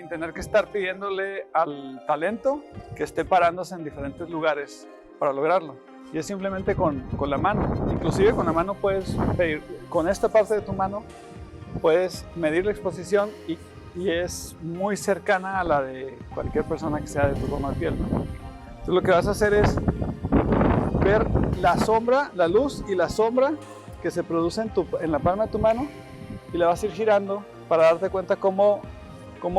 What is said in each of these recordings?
sin tener que estar pidiéndole al talento que esté parándose en diferentes lugares para lograrlo. Y es simplemente con la mano. Inclusive con la mano puedes pedir, con esta parte de tu mano puedes medir la exposición y es muy cercana a la de cualquier persona que sea de tu tono de piel, ¿no? Entonces lo que vas a hacer es ver la sombra, la luz y la sombra que se produce en la palma de tu mano, y la vas a ir girando para darte cuenta cómo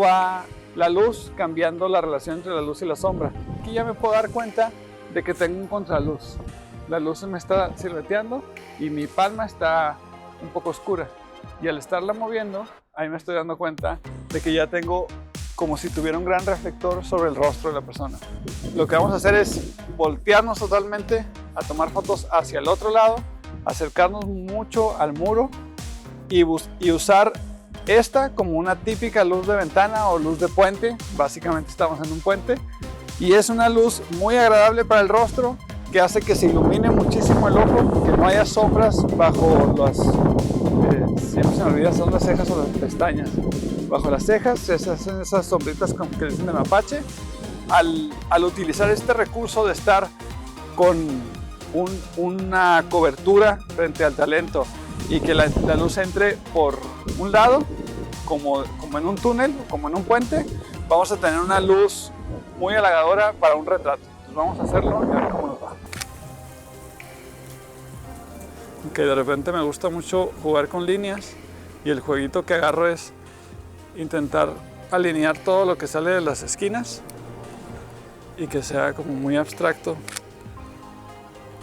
va la luz cambiando la relación entre la luz y la sombra. Aquí ya me puedo dar cuenta de que tengo un contraluz. La luz me está silueteando y mi palma está un poco oscura. Y al estarla moviendo, ahí me estoy dando cuenta de que ya tengo como si tuviera un gran reflector sobre el rostro de la persona. Lo que vamos a hacer es voltearnos totalmente a tomar fotos hacia el otro lado, acercarnos mucho al muro y usar esta como una típica luz de ventana o luz de puente. Básicamente estamos en un puente y es una luz muy agradable para el rostro que hace que se ilumine muchísimo el ojo, que no haya sombras bajo las, siempre se me olvida, son las cejas o las pestañas. Bajo las cejas se hacen esas sombritas que dicen de mapache. Al utilizar este recurso de estar con una cobertura frente al talento y que la luz entre por un lado, como en un túnel, como en un puente, vamos a tener una luz muy halagadora para un retrato. Entonces vamos a hacerlo y a ver cómo nos va. Que de repente me gusta mucho jugar con líneas y el jueguito que agarro es intentar alinear todo lo que sale de las esquinas y que sea como muy abstracto.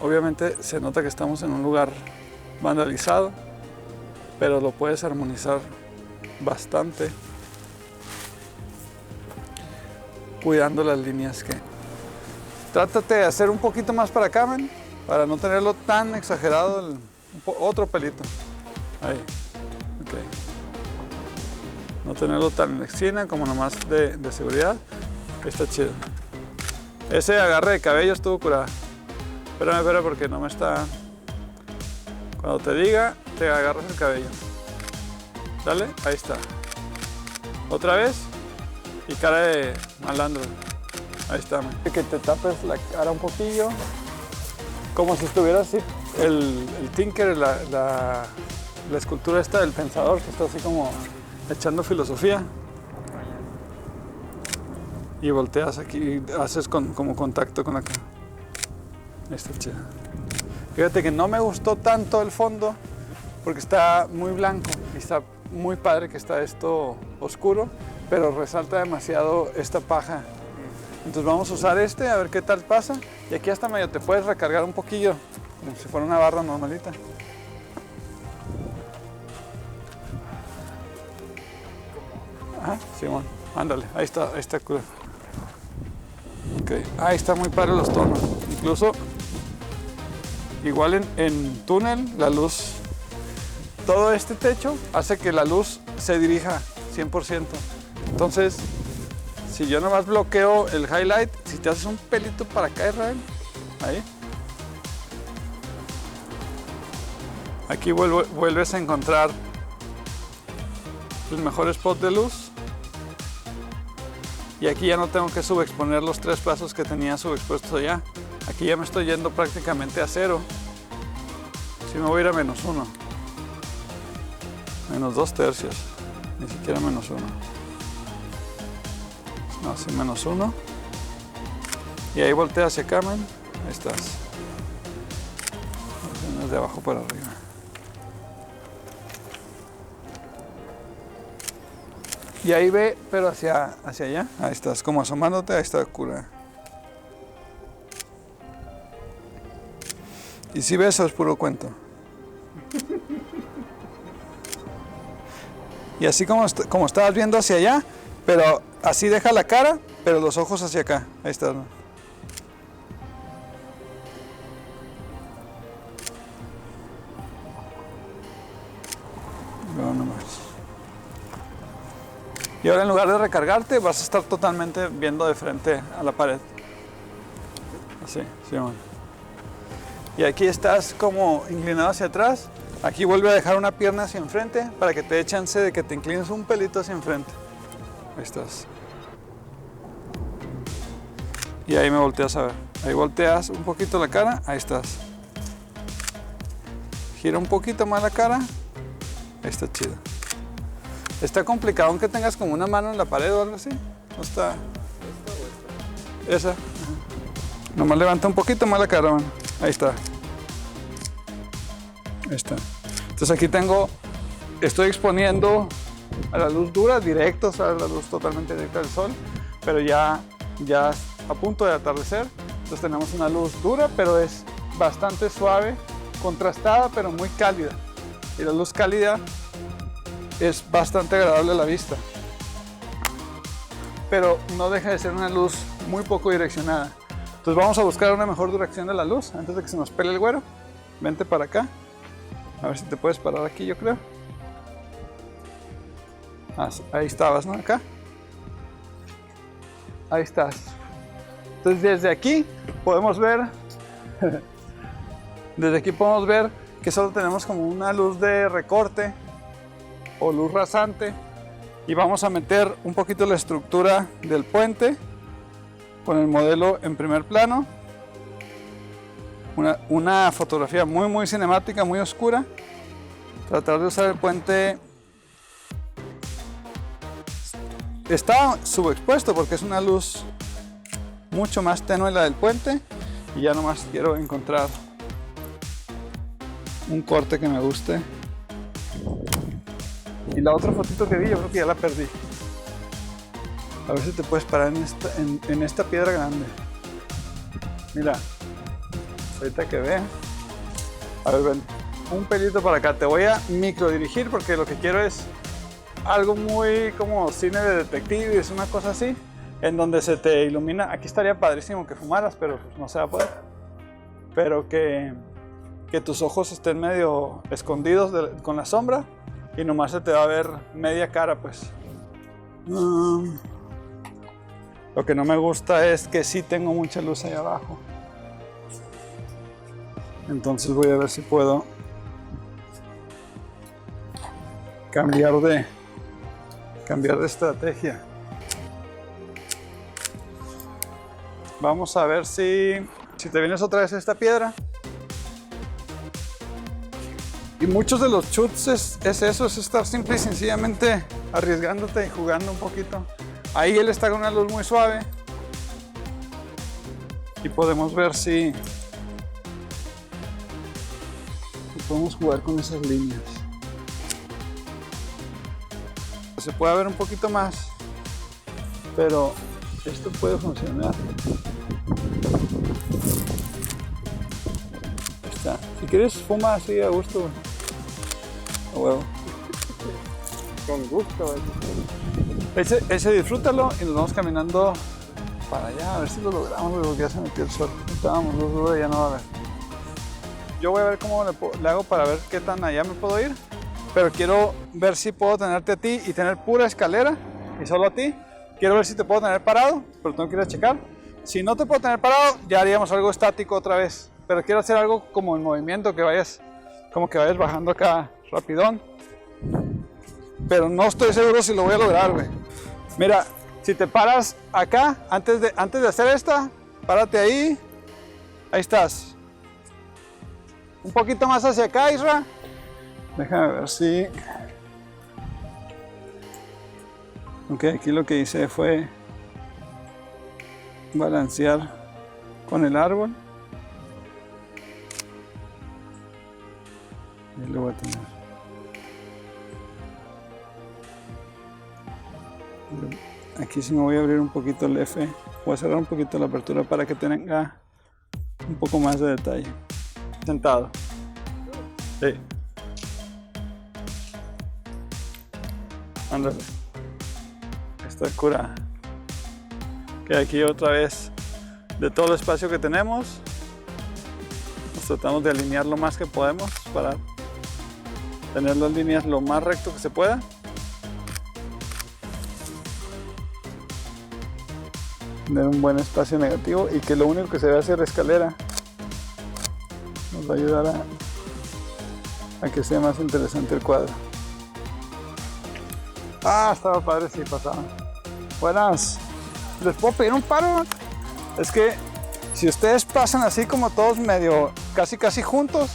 Obviamente se nota que estamos en un lugar vandalizado, pero lo puedes armonizar bastante cuidando las líneas que... Trátate de hacer un poquito más para acá, man, para no tenerlo tan exagerado, otro pelito. Ahí, ok. No tenerlo tan en la esquina como nomás de seguridad. Está chido. Ese agarre de cabello estuvo curado. Espera porque no me está... Cuando te diga, te agarras el cabello. Dale, ahí está. Otra vez. Y cara de malandro. Ahí está, man. Que te tapes la cara un poquillo. Como si estuviera así. El Tinker, la escultura esta del pensador, que está así como echando filosofía. Y volteas aquí y haces como contacto con la cara. Ahí está chido. Fíjate que no me gustó tanto el fondo porque está muy blanco y está muy padre que está esto oscuro, pero resalta demasiado esta paja. Entonces vamos a usar este a ver qué tal pasa, y aquí hasta medio te puedes recargar un poquillo como si fuera una barra normalita. Ajá, Simón, ándale, ahí está cool. Okay. Ahí está muy padre los tonos, incluso igual en túnel la luz, todo este techo hace que la luz se dirija 100%. Entonces, si yo nomás bloqueo el highlight, si te haces un pelito para acá, Israel, ahí. Aquí vuelves a encontrar el mejor spot de luz. Y aquí ya no tengo que subexponer los 3 pasos que tenía subexpuestos allá. Aquí ya me estoy yendo prácticamente a 0. Si me voy a ir a -1. -2/3. Ni siquiera -1. No, sí, -1. Y ahí voltea hacia acá, man. Ahí estás. De abajo para arriba. Y ahí ve, pero hacia allá. Ahí estás, como asomándote, ahí está cura. Y si ves, eso es puro cuento. Y así como estabas viendo hacia allá, pero así deja la cara, pero los ojos hacia acá. Ahí está, ¿no? No, nomás. Y ahora en lugar de recargarte, vas a estar totalmente viendo de frente a la pared. Así, sí, bueno. Y aquí estás como inclinado hacia atrás. Aquí vuelve a dejar una pierna hacia enfrente para que te dé chance de que te inclines un pelito hacia enfrente. Ahí estás. Y ahí me volteas a ver. Ahí volteas un poquito la cara. Ahí estás. Gira un poquito más la cara. Ahí está chido. Está complicado aunque tengas como una mano en la pared o algo así. No está. Esa. Ajá. Nomás levanta un poquito más la cara, mano. Ahí está. Ahí está. Entonces aquí estoy exponiendo a la luz dura, directo, o sea, la luz totalmente directa del sol, pero ya a punto de atardecer. Entonces tenemos una luz dura, pero es bastante suave, contrastada, pero muy cálida. Y la luz cálida es bastante agradable a la vista, pero no deja de ser una luz muy poco direccionada. Entonces vamos a buscar una mejor dirección de la luz antes de que se nos pele el güero. Vente para acá. A ver si te puedes parar aquí, yo creo. Ahí estabas, ¿no? Acá. Ahí estás. Entonces desde aquí podemos ver que solo tenemos como una luz de recorte o luz rasante, y vamos a meter un poquito la estructura del puente con el modelo en primer plano. Una fotografía muy cinemática, muy oscura. Tratar de usar el puente. Está subexpuesto porque es una luz mucho más tenue la del puente, y ya nomás quiero encontrar un corte que me guste. Y la otra fotito que vi, yo creo que ya la perdí. A ver si te puedes parar en esta piedra grande. Mira, ahorita que ve. A ver, ven, un pelito para acá. Te voy a micro dirigir porque lo que quiero es algo muy como cine de detectives, una cosa así, en donde se te ilumina. Aquí estaría padrísimo que fumaras, pero pues no se va a poder. Pero que tus ojos estén medio escondidos con la sombra, y nomás se te va a ver media cara, pues. Lo que no me gusta es que sí tengo mucha luz ahí abajo. Entonces voy a ver si puedo cambiar de estrategia. Vamos a ver si te vienes otra vez a esta piedra. Y muchos de los shoots es eso, es estar simple y sencillamente arriesgándote y jugando un poquito. Ahí él está con una luz muy suave y podemos ver si podemos jugar con esas líneas. Se puede ver un poquito más, pero esto puede funcionar. Ahí está. Si quieres fuma así a gusto. A huevo. Con gusto. Ese disfrútalo y nos vamos caminando para allá a ver si lo logramos, porque ya se metió el sol. Estábamos luz dura y ya no va a ver. Yo voy a ver cómo le hago para ver qué tan allá me puedo ir, pero quiero ver si puedo tenerte a ti y tener pura escalera y solo a ti. Quiero ver si te puedo tener parado, pero tengo que ir a checar. Si no te puedo tener parado, ya haríamos algo estático otra vez, pero quiero hacer algo como en movimiento, que vayas bajando acá rapidón, pero no estoy seguro si lo voy a lograr, güey. Mira, si te paras acá, antes de hacer esta, párate ahí. Ahí estás. Un poquito más hacia acá, Isra. Déjame ver si... Ok, aquí lo que hice fue balancear con el árbol. Y lo voy a tener. Aquí sí me voy a abrir un poquito el F. Voy a cerrar un poquito la apertura para que tenga un poco más de detalle. Sentado. Sí. Ándale. Está cura. Que aquí otra vez, de todo el espacio que tenemos, nos tratamos de alinear lo más que podemos para tener las líneas lo más recto que se pueda. Tener un buen espacio negativo y que lo único que se ve hacia la escalera nos va a ayudar a que sea más interesante el cuadro. Ah, estaba padre si pasaba. Buenas. ¿Les puedo pedir un paro? Es que si ustedes pasan así como todos medio, casi juntos,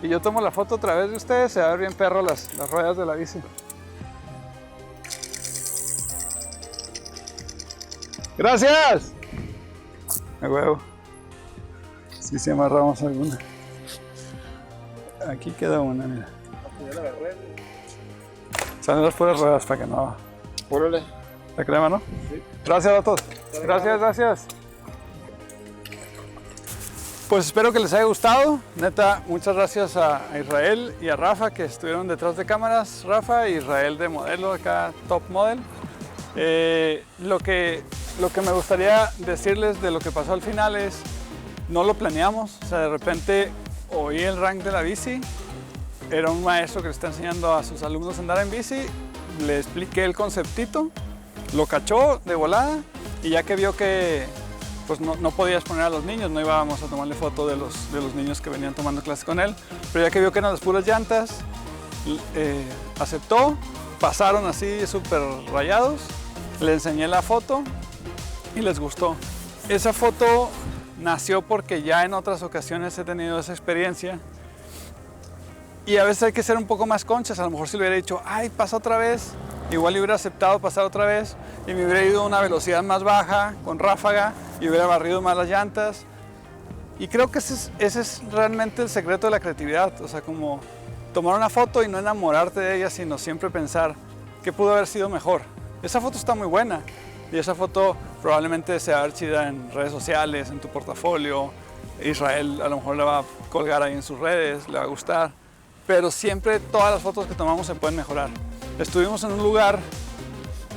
y yo tomo la foto a través de ustedes, se va a ver bien perro las ruedas de la bici. ¡Gracias! A huevo. Sí, amarramos alguna. Aquí queda una, mira. Salen las puras ruedas para que no... Órale. La crema, ¿no? Sí. Gracias a todos. Gracias. Pues espero que les haya gustado. Neta, muchas gracias a Israel y a Rafa que estuvieron detrás de cámaras. Rafa y Israel de modelo, acá top model. Lo que me gustaría decirles de lo que pasó al final es, no lo planeamos. O sea, de repente oí el rank de la bici. Era un maestro que le está enseñando a sus alumnos a andar en bici. Le expliqué el conceptito, lo cachó de volada y ya que vio que pues no podía exponer a los niños, no íbamos a tomarle foto de los niños que venían tomando clases con él, pero ya que vio que eran las puras llantas, aceptó, pasaron así súper rayados, le enseñé la foto y les gustó. Esa foto nació porque ya en otras ocasiones he tenido esa experiencia. Y a veces hay que ser un poco más conchas. A lo mejor si le hubiera dicho, ay, pasa otra vez, igual hubiera aceptado pasar otra vez y me hubiera ido a una velocidad más baja, con ráfaga, y hubiera barrido más las llantas. Y creo que ese es realmente el secreto de la creatividad. O sea, como tomar una foto y no enamorarte de ella, sino siempre pensar qué pudo haber sido mejor. Esa foto está muy buena y esa foto probablemente se va a ver chida en redes sociales, en tu portafolio. Israel a lo mejor la va a colgar ahí en sus redes, le va a gustar. Pero siempre todas las fotos que tomamos se pueden mejorar. Estuvimos en un lugar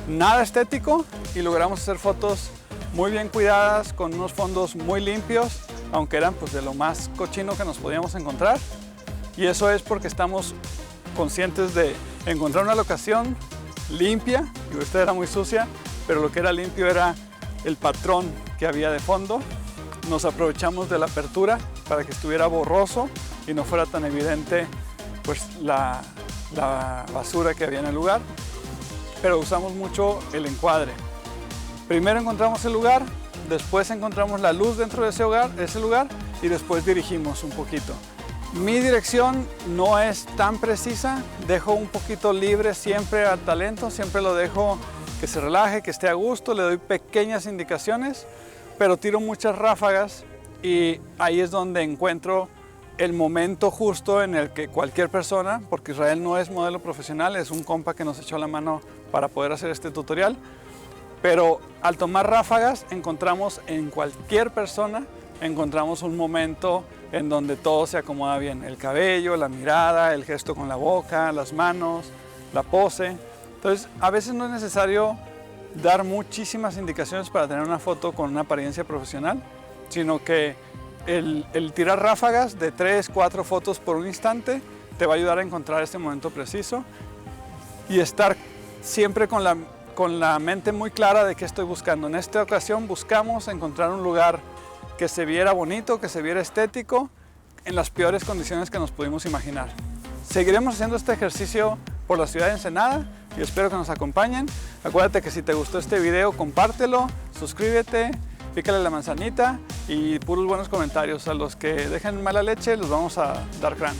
nada estético y logramos hacer fotos muy bien cuidadas, con unos fondos muy limpios, aunque eran pues de lo más cochino que nos podíamos encontrar. Y eso es porque estamos conscientes de encontrar una locación limpia, y esta era muy sucia, pero lo que era limpio era el patrón que había de fondo. Nos aprovechamos de la apertura para que estuviera borroso y no fuera tan evidente pues la basura que había en el lugar, pero usamos mucho el encuadre. Primero encontramos el lugar, después encontramos la luz dentro de ese lugar y después dirigimos un poquito. Mi dirección no es tan precisa, dejo un poquito libre siempre al talento, siempre lo dejo que se relaje, que esté a gusto, le doy pequeñas indicaciones, pero tiro muchas ráfagas y ahí es donde encuentro el momento justo en el que cualquier persona, porque Israel no es modelo profesional, es un compa que nos echó la mano para poder hacer este tutorial, pero al tomar ráfagas encontramos en cualquier persona, encontramos un momento en donde todo se acomoda bien, el cabello, la mirada, el gesto con la boca, las manos, la pose. Entonces a veces no es necesario dar muchísimas indicaciones para tener una foto con una apariencia profesional, sino que el tirar ráfagas de 3, 4 fotos por un instante te va a ayudar a encontrar este momento preciso y estar siempre con la mente muy clara de qué estoy buscando. En esta ocasión buscamos encontrar un lugar que se viera bonito, que se viera estético, en las peores condiciones que nos pudimos imaginar. Seguiremos haciendo este ejercicio por la ciudad de Ensenada y espero que nos acompañen. Acuérdate que si te gustó este video, compártelo, suscríbete, pícale la manzanita y puros buenos comentarios. A los que dejen mala leche los vamos a dar crán.